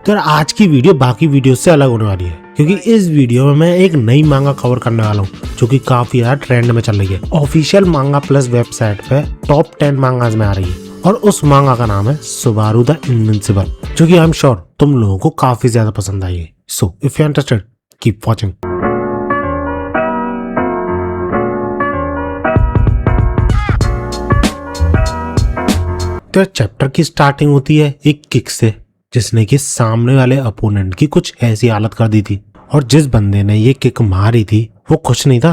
तो यार आज की वीडियो बाकी वीडियो से अलग होने वाली है, क्योंकि इस वीडियो में मैं एक नई मांगा कवर करने वाला हूँ जो कि काफी ज्यादा ट्रेंड में चल रही है। ऑफिशियल मांगा प्लस वेबसाइट पे टॉप 10 मांगास में आ रही है और उस मांगा का नाम है सुबारू द इनविंसिबल, जो कि आई एम श्योर तुम लोगों को काफी ज्यादा पसंद आई है। So if you interested keep watching. तो चैप्टर की स्टार्टिंग होती है एक किक से, जिसने कि सामने वाले अपोनेंट की कुछ ऐसी हालत कर दी थी। और जिस बंदे ने ये किक मारी थी वो कुछ नहीं था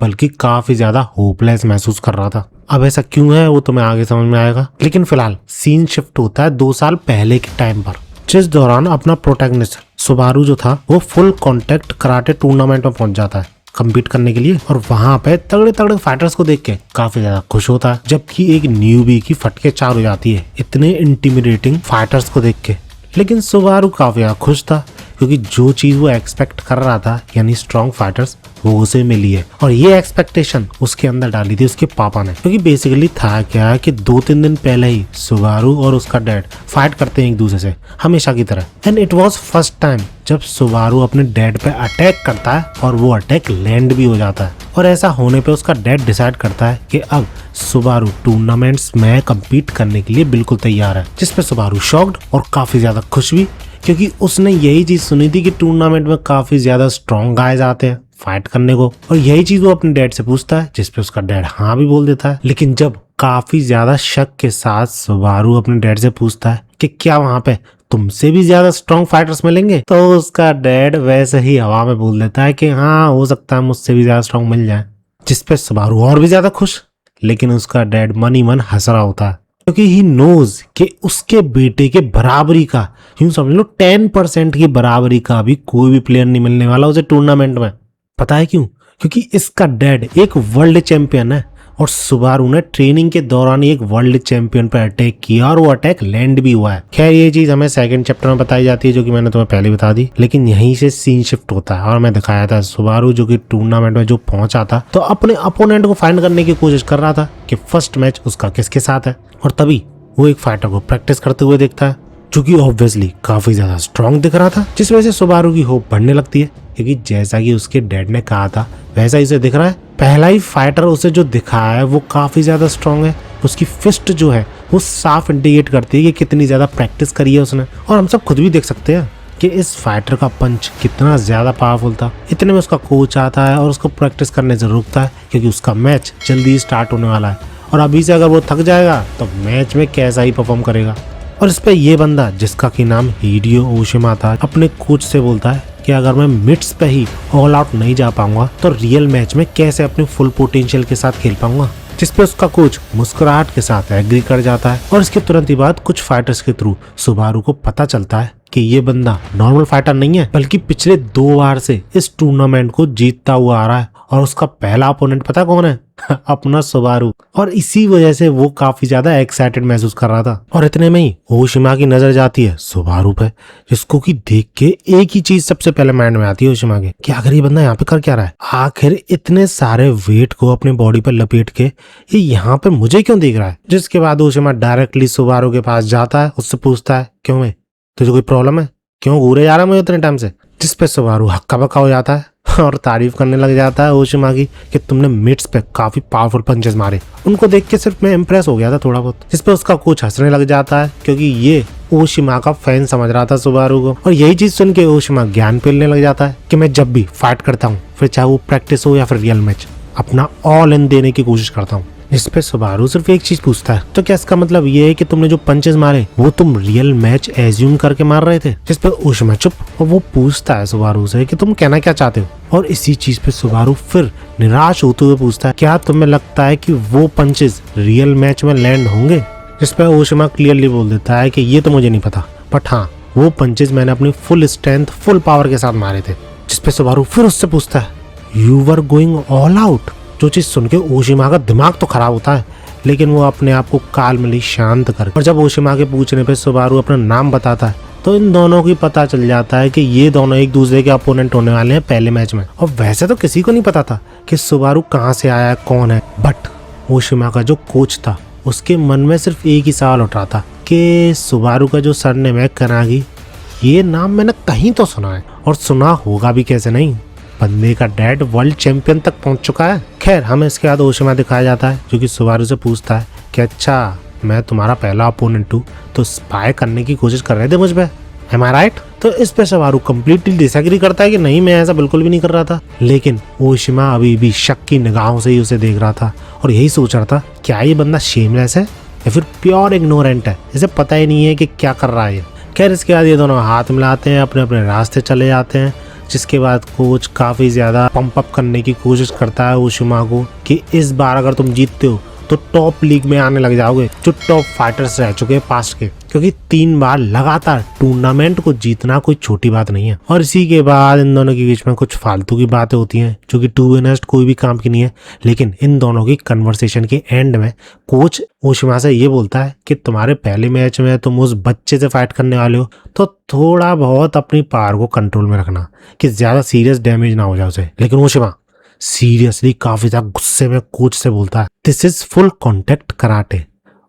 बल्कि काफी ज्यादा होपलेस महसूस कर रहा था। अब ऐसा क्यों है वो तुम्हें आगे समझ में आएगा, लेकिन फिलहाल सीन शिफ्ट होता है 2 साल पहले के टाइम पर, जिस दौरान अपना प्रोटैगनिस्ट सुबारू जो था वो फुल कॉन्टेक्ट कराटे टूर्नामेंट में पहुंच जाता है कम्पीट करने के लिए। और वहां पे तगड़े तगड़े फाइटर्स को देख के काफी ज्यादा खुश होता है, जबकि एक न्यूबी की फटके चार हो जाती है इतने इंटिमिडेटिंग फाइटर्स को देख के। लेकिन सुबारू काफी ज्यादा खुश था क्योंकि जो चीज वो एक्सपेक्ट कर रहा था यानी स्ट्रॉन्ग फाइटर्स वो उसे मिली है। और ये एक्सपेक्टेशन उसके अंदर डाली थी उसके पापा ने, क्योंकि बेसिकली था क्या कि 2-3 दिन पहले ही सुबारू और उसका डैड फाइट करते हैं एक दूसरे से हमेशा की तरह। And it was first time जब सुबारू अपने डैड पे अटैक करता है और वो अटैक लैंड भी हो जाता है। और ऐसा होने पे उसका डैड डिसाइड करता है कि अब सुबारू टूर्नामेंट्स में कम्पीट करने के लिए बिल्कुल तैयार है, जिसपे सुबारू शॉक्ड और काफी ज्यादा खुश भी, क्योंकि उसने यही चीज सुनी थी कि टूर्नामेंट में काफी ज्यादा स्ट्रॉन्ग गाइज आते हैं फाइट करने को। और यही चीज वो अपने डैड से पूछता है, जिसपे उसका डैड हाँ भी बोल देता है। लेकिन जब काफी ज्यादा शक के साथ सुबारू अपने डैड से पूछता है कि क्या वहां पे तुमसे भी ज्यादा स्ट्रॉन्ग फाइटर्स मिलेंगे, तो उसका डैड वैसे ही हवा में बोल देता है कि हाँ हो सकता है मुझसे भी ज्यादा स्ट्रॉन्ग मिल जाए, जिसपे सुबारू और भी ज्यादा खुश। लेकिन उसका डैड मन ही मन हंस रहा होता है, क्योंकि ही नोज कि उसके बेटे के बराबरी का, यूं समझ लो 10% की बराबरी का भी कोई भी प्लेयर नहीं मिलने वाला उसे टूर्नामेंट में। पता है क्यों? क्योंकि इसका डैड एक वर्ल्ड चैंपियन है और सुबारू ने ट्रेनिंग के दौरान एक वर्ल्ड चैंपियन पर अटैक किया और वो अटैक लैंड भी हुआ है। खैर ये चीज हमें सेकंड चैप्टर में बताई जाती है, जो कि मैंने तुम्हें पहले बता दी। लेकिन यहीं से सीन शिफ्ट होता है और मैं दिखाया था सुबारू जो कि टूर्नामेंट में जो पहुंचा था तो अपने अपोनेंट को फाइंड करने की कोशिश कर रहा था कि फर्स्ट मैच उसका किसके साथ है। और तभी वो एक फाइटर को प्रैक्टिस करते हुए देखता है जो कि ऑब्वियसली काफी ज्यादा स्ट्रॉन्ग दिख रहा था, जिस वजह से सुबारू की होप बढ़ने लगती है, क्योंकि जैसा कि उसके डैड ने कहा था वैसा इसे दिख रहा है। पहला ही फाइटर उसे जो दिखा है वो काफी ज्यादा स्ट्रॉन्ग है। उसकी फिस्ट जो है वो साफ इंडिकेट करती है कि कितनी ज्यादा प्रैक्टिस करी है उसने। और हम सब खुद भी देख सकते हैं कि इस फाइटर का पंच कितना ज्यादा पावरफुल था। इतने में उसका कोच आता है और उसको प्रैक्टिस करने से रोकता है, क्योंकि उसका मैच जल्दी स्टार्ट होने वाला है और अभी से अगर वो थक जाएगा तो मैच में कैसा ही परफॉर्म करेगा। और इस पे ये बंदा जिसका की नाम हिडियो ओशिमा था अपने कोच से बोलता है कि अगर मैं मिड्स पे ही ऑल आउट नहीं जा पाऊंगा तो रियल मैच में कैसे अपने फुल पोटेंशियल के साथ खेल पाऊंगा, जिसपे उसका कोच मुस्कुराहट के साथ एग्री कर जाता है। और इसके तुरंत ही बाद कुछ फाइटर्स के थ्रू सुबारू को पता चलता है कि ये बंदा नॉर्मल फाइटर नहीं है, बल्कि पिछले 2 बार से इस टूर्नामेंट को जीतता हुआ आ रहा है। और उसका पहला अपोनेंट पता कौन है? अपना सुबारू। और इसी वजह से वो काफी ज्यादा एक्साइटेड महसूस कर रहा था। और इतने में ही ओशिमा की नजर जाती है सुबारू पे, जिसको कि देख के एक ही चीज सबसे पहले माइंड में आती है ओशिमा के कि आखिर ये बंदा यहाँ पे कर क्या रहा है, आखिर इतने सारे वेट को अपने बॉडी पर लपेट के ये यहाँ पे मुझे क्यों देख रहा है। जिसके बाद ओशिमा डायरेक्टली सुबारू के पास जाता है, उससे पूछता है क्यों है, तुझे कोई प्रॉब्लम है, क्यों घूरे जा रहा है मुझे इतने टाइम से। जिसपे सुबारू हक्का बक्का हो जाता है और तारीफ करने लग जाता है ओशिमा की कि तुमने मिड्स पे काफी पावरफुल पंचेस मारे। उनको देख के सिर्फ मैं इम्प्रेस हो गया था थोड़ा बहुत। जिसपे उसका कोच हंसने लग जाता है, क्योंकि ये ओशिमा का फैन समझ रहा था सुबारू को। और यही चीज सुन के ओशिमा ज्ञान पेलने लग जाता है कि मैं जब भी फाइट करता हूँ, फिर चाहे वो प्रैक्टिस हो या फिर रियल मैच, अपना ऑल इन देने की कोशिश करता हूँ। इस पे सुबारू सिर्फ एक चीज पूछता है, तो क्या इसका मतलब ये है कि तुमने जो पंचेस मारे वो तुम रियल मैच एज्यूम करके मार रहे थे। जिस पे ओशिमा चुप, और वो पूछता है सुबारू से कि तुम कहना क्या चाहते हो। और इसी चीज पे सुबारू फिर निराश होते हुए पूछता है क्या तुम्हें लगता है कि वो पंचेस रियल मैच में लैंड होंगे। जिस पे ओशिमा क्लियरली बोल देता है कि ये तो मुझे नहीं पता, बट हाँ वो पंचेस मैंने अपनी फुल स्ट्रेंथ फुल पावर के साथ मारे थे। जिसपे सुबारू फिर उससे पूछता है you were going all out. जो चीज सुन के ओशिमा का दिमाग तो खराब होता है, लेकिन वो अपने आप को काल मिली शांत कर। और जब ओशिमा के पूछने पे सुबारू अपना नाम बताता है तो इन दोनों की पता चल जाता है कि ये दोनों एक दूसरे के अपोनेंट होने वाले हैं पहले मैच में। और वैसे तो किसी को नहीं पता था कि सुबारू कहाँ से आया है, कौन है, बट ओशिमा का जो कोच था उसके मन में सिर्फ एक ही सवाल उठ रहा था कि सुबारू का जो सरनेम है कनागी ये नाम मैंने कहीं तो सुना है, और सुना होगा भी कैसे नहीं, बंदे का डैड वर्ल्ड चैंपियन तक पहुंच चुका है। खैर हमें इसके बाद ओशिमा दिखाया जाता है जो कि सुबारू से पूछता है कि अच्छा मैं तुम्हारा पहला अपोनेंट हूँ, तो स्पाई करने की कोशिश कर रहे थे मुझ पे, एम आई राइट? तो इस पे सुबारू कंप्लीटली डिसएग्री करता है कि नहीं मैं ऐसा बिल्कुल भी नहीं कर रहा था। लेकिन ओशिमा अभी भी शक की निगाहों से ही उसे देख रहा था और यही सोच रहा था क्या ये बंदा शेमलेस है या फिर प्योर इग्नोरेंट है, इसे पता ही नहीं है कि क्या कर रहा है। खैर इसके बाद ये दोनों हाथ मिलाते हैं, अपने अपने रास्ते चले जाते हैं, जिसके बाद कोच काफी ज्यादा पंप अप करने की कोशिश करता है ओशिमा को कि इस बार अगर तुम जीतते हो तो टॉप लीग में आने लग जाओगे जो टॉप फाइटर्स रह चुके हैं पास्ट के, क्योंकि 3 बार लगातार टूर्नामेंट को जीतना कोई छोटी बात नहीं है। और इसी के बाद इन दोनों के बीच में कुछ फालतू की बातें होती हैं जो कि टू बी ऑनेस्ट कोई भी काम की नहीं है। लेकिन इन दोनों की कन्वर्सेशन के एंड में कोच ओशिमा से ये बोलता है कि तुम्हारे पहले मैच में तुम उस बच्चे से फाइट करने वाले हो, तो थोड़ा बहुत अपनी पावर को कंट्रोल में रखना कि ज्यादा सीरियस डैमेज ना हो जाए उसे। लेकिन ओशिमा सीरियसली काफी ज्यादा गुस्से में कोच से बोलता है this is full contact karate,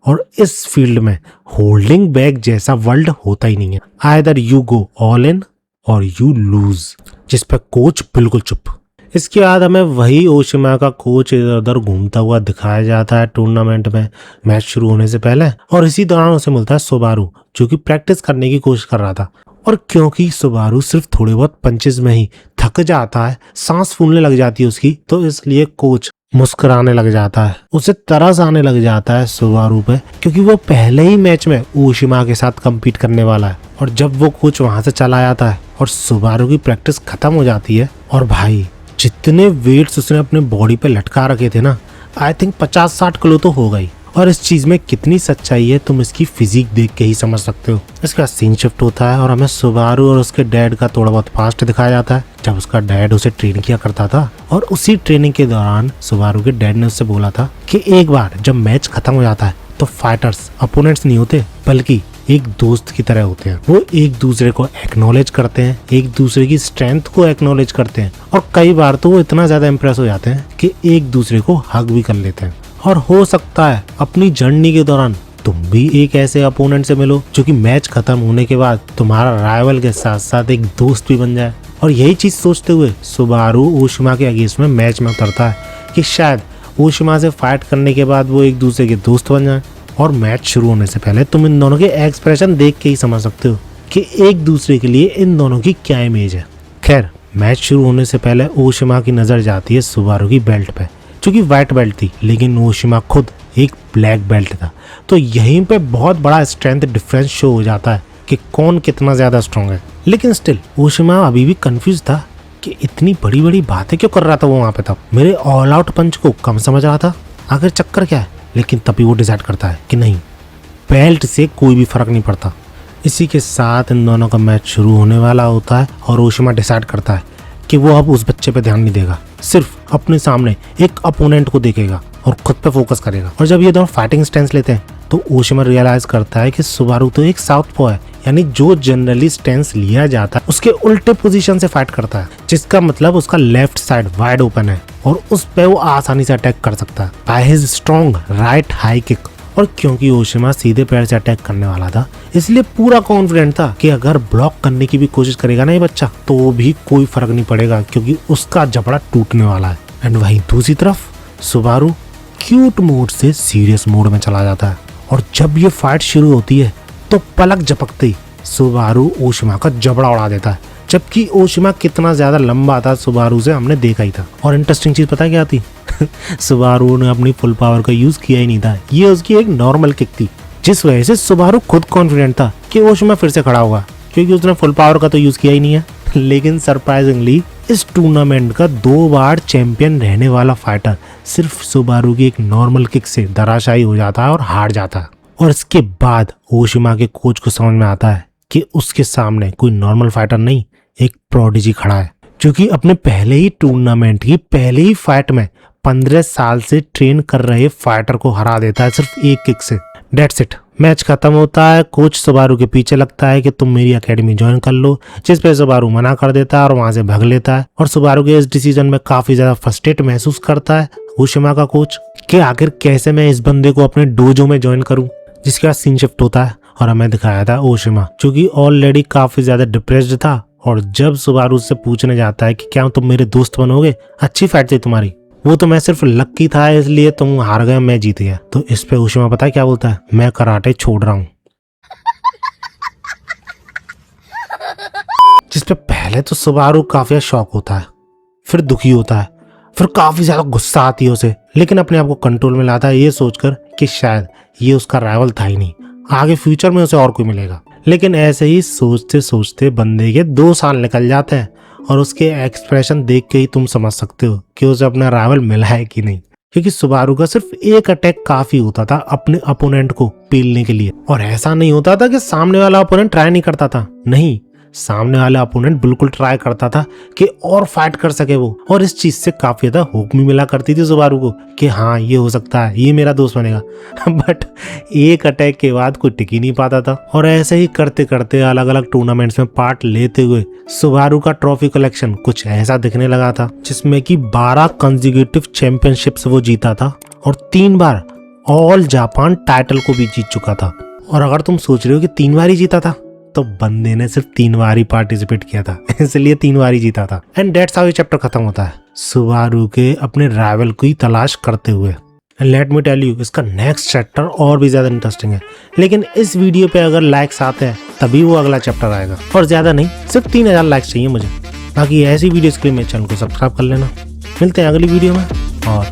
और इस फील्ड में होल्डिंग बैक जैसा वर्ल्ड होता ही नहीं है, either you go all in और यू लूज। जिस पर कोच बिल्कुल चुप। इसके बाद हमें वही ओशिमा का कोच इधर उधर घूमता हुआ दिखाया जाता है टूर्नामेंट में मैच शुरू होने से पहले, और इसी दौरान उसे मिलता है सुबारू जो कि प्रैक्टिस करने की कोशिश कर रहा था। और क्योंकि सुबारू सिर्फ थोड़े बहुत पंचेस में ही थक जाता है, सांस फूलने लग जाती है उसकी, तो इसलिए कोच मुस्कुराने लग जाता है, उसे तरस आने लग जाता है सुबारू पे, क्योंकि वो पहले ही मैच में ओशिमा के साथ compete करने वाला है। और जब वो कोच वहां से चला जाता है और सुबारू की प्रैक्टिस खत्म हो जाती है, और भाई जितने वेट्स उसने अपने बॉडी पे लटका रखे थे ना, आई थिंक 50-60 किलो तो हो गई। और इस चीज में कितनी सच्चाई है तुम इसकी फिजिक देख के ही समझ सकते हो। इसका सीन शिफ्ट होता है और हमें सुबारू और उसके डैड का थोड़ा बहुत पास्ट दिखाया जाता है, जब उसका डैड उसे ट्रेन किया करता था। और उसी ट्रेनिंग के दौरान सुबारू के डैड ने उससे बोला था कि एक बार जब मैच खत्म हो जाता है तो फाइटर्स अपोनेंट्स नहीं होते बल्कि एक दोस्त की तरह होते हैं। वो एक दूसरे को एक्नॉलेज करते हैं, एक दूसरे की स्ट्रेंथ को एक्नॉलेज करते हैं, और कई बार तो वो इतना ज्यादा इम्प्रेस हो जाते हैं कि एक दूसरे को हग भी कर लेते हैं। और हो सकता है अपनी जर्नी के दौरान तुम भी एक ऐसे अपोनेंट से मिलो जो कि मैच खत्म होने के बाद तुम्हारा राइवल के साथ साथ एक दोस्त भी बन जाए। और यही चीज सोचते हुए सुबारू ओशिमा के अगेंस्ट में मैच में उतरता है कि शायद ओशिमा से फाइट करने के बाद वो एक दूसरे के दोस्त बन जाए। और मैच शुरू होने से पहले तुम इन दोनों के एक्सप्रेशन देख के ही समझ सकते हो कि एक दूसरे के लिए इन दोनों की क्या इमेज है। खैर मैच शुरू होने से पहले ओशिमा की नजर जाती है सुबारू की बेल्ट पे, जो कि व्हाइट बेल्ट थी, लेकिन ओशिमा खुद एक ब्लैक बेल्ट था। तो यहीं पे बहुत बड़ा स्ट्रेंथ डिफरेंस शो हो जाता है कि कौन कितना ज्यादा स्ट्रॉन्ग है। लेकिन स्टिल ओशिमा अभी भी कंफ्यूज था कि इतनी बड़ी बड़ी बातें क्यों कर रहा था वो वहां पे। तब मेरे ऑल आउट पंच को कम समझ रहा था, आखिर चक्कर क्या है। लेकिन तभी वो डिसाइड करता है कि नहीं, बेल्ट से कोई भी फर्क नहीं पड़ता। इसी के साथ इन दोनों का मैच शुरू होने वाला होता है और ओशिमा डिसाइड करता है कि वो अब उस बच्चे पे ध्यान नहीं देगा, सिर्फ अपने सामने एक अपोनेंट को देखेगा और खुद पे फोकस करेगा। और जब ये दोनों फाइटिंग स्टैंस लेते हैं तो ओशिमा रियलाइज करता है कि सुबारू तो एक साउथपो है, यानी जो जनरली स्टैंस लिया जाता है उसके उल्टे पोजीशन से फाइट करता है, जिसका मतलब उसका लेफ्ट साइड वाइड ओपन है और उस पे वो आसानी से अटैक कर सकता है by his strong right high kick. और क्योंकि ओशिमा सीधे पैर से अटैक करने वाला था, इसलिए पूरा कॉन्फिडेंट था कि अगर ब्लॉक करने की भी कोशिश करेगा ना ये बच्चा, तो भी कोई फर्क नहीं पड़ेगा क्योंकि उसका जबड़ा टूटने वाला है। एंड वहीं दूसरी तरफ सुबारू क्यूट मोड से सीरियस मोड में चला जाता है, और जब ये फाइट शुरू होती है तो पलक झपकते ही सुबारू ओशिमा का जबड़ा उड़ा देता है, जबकि ओशिमा कितना ज्यादा लंबा था सुबारू से हमने देखा ही था। और इंटरेस्टिंग चीज पता क्या थी सुबारू ने अपनी फुल पावर का यूज किया ही नहीं था, ये उसकी एक नॉर्मल किक थी, जिस वजह से सुबारू खुद कॉन्फिडेंट था कि ओशिमा फिर से खड़ा होगा, क्योंकि उसने फुल पावर का तो यूज किया ही नहीं है। लेकिन सरप्राइजिंगली इस टूर्नामेंट का 2 बार चैंपियन रहने वाला फाइटर सिर्फ सुबारू की एक नॉर्मल किक से धराशायी हो जाता है और हार जाता है। और इसके बाद ओशिमा के कोच को समझ में आता है कि उसके सामने कोई नॉर्मल फाइटर नहीं, एक प्रोडिजी खड़ा है, जो कि अपने पहले ही टूर्नामेंट की पहले ही फाइट में 15 साल से ट्रेन कर रहे फाइटर को हरा देता है सिर्फ एक किक से। That's it. मैच खत्म होता है, कोच सुबारू के पीछे लगता है कि तुम मेरी एकेडमी ज्वाइन कर लो, जिस पे सुबारू मना कर देता है और वहां से भाग लेता है। और सुबारू के इस डिसीजन में काफी ज्यादा फ्रस्ट्रेट महसूस करता है ओशिमा का कोच कि आखिर कैसे मैं इस बंदे को अपने डोजो में ज्वाइन करूं। जिसके बाद सीन शिफ्ट होता है और हमें दिखाया था ओशिमा, जो कि ऑलरेडी काफी ज्यादा डिप्रेस्ड था। और जब सुबारू उससे पूछने जाता है कि क्या तुम मेरे दोस्त बनोगे, अच्छी फाइट थी तुम्हारी, वो तो मैं सिर्फ लक्की था इसलिए तुम हार गए, मैं जीत गया। तो इस पे ओशिमा पता है क्या बोलता है, मैं कराटे छोड़ रहा हूँ। जिसपे पहले तो सुबारू काफी शौक होता है, फिर दुखी होता है, फिर काफी ज्यादा गुस्सा आती है उसे, लेकिन अपने आप को कंट्रोल में लाता है ये सोचकर कि शायद ये उसका राइवल था ही नहीं, आगे फ्यूचर में उसे और कोई मिलेगा। लेकिन ऐसे ही सोचते सोचते बंदे के 2 साल निकल जाते हैं और उसके एक्सप्रेशन देख के ही तुम समझ सकते हो कि उसे अपना राइवल मिला है कि नहीं। क्योंकि सुबारू का सिर्फ एक अटैक काफी होता था अपने अपोनेंट को पीलने के लिए। और ऐसा नहीं होता था कि सामने वाला अपोनेंट ट्राई नहीं करता था, नहीं, सामने वाला अपोनेंट बिल्कुल ट्राई करता था कि और फाइट कर सके वो। और इस चीज से काफी ज्यादा होप भी मिला करती थी सुबारू को कि हाँ ये हो सकता है, ये मेरा दोस्त बनेगा। बट एक अटैक के बाद कोई टिक ही नहीं पाता था। और ऐसे ही करते करते अलग अलग टूर्नामेंट्स में पार्ट लेते हुए सुबारू का ट्रॉफी कलेक्शन कुछ ऐसा दिखने लगा था, जिसमें कि 12 कंसेक्यूटिव चैंपियनशिप्स वो जीता था और 3 बार ऑल जापान टाइटल को भी जीत चुका था। और अगर तुम सोच रहे हो कि 3 बार ही जीता था, तो बंदे ने सिर्फ 3 बार ही पार्टिसिपेट किया था, इसलिए 3 बार ही जीता था। एंड दैट्स हाउ ये चैप्टर खत्म होता है, सुबारू के अपने राइवल की तलाश करते हुए। And let me tell you, इसका नेक्स्ट चैप्टर और भी ज्यादा इंटरेस्टिंग है। लेकिन इस वीडियो पे अगर लाइक्स आते हैं तभी वो अगला चैप्टर आएगा, और ज्यादा नहीं, सिर्फ 3000 लाइक्स चाहिए मुझे। बाकी ऐसी वीडियोस के लिए मेरे चैनल को सब्सक्राइब कर लेना। मिलते हैं अगली वीडियो में, और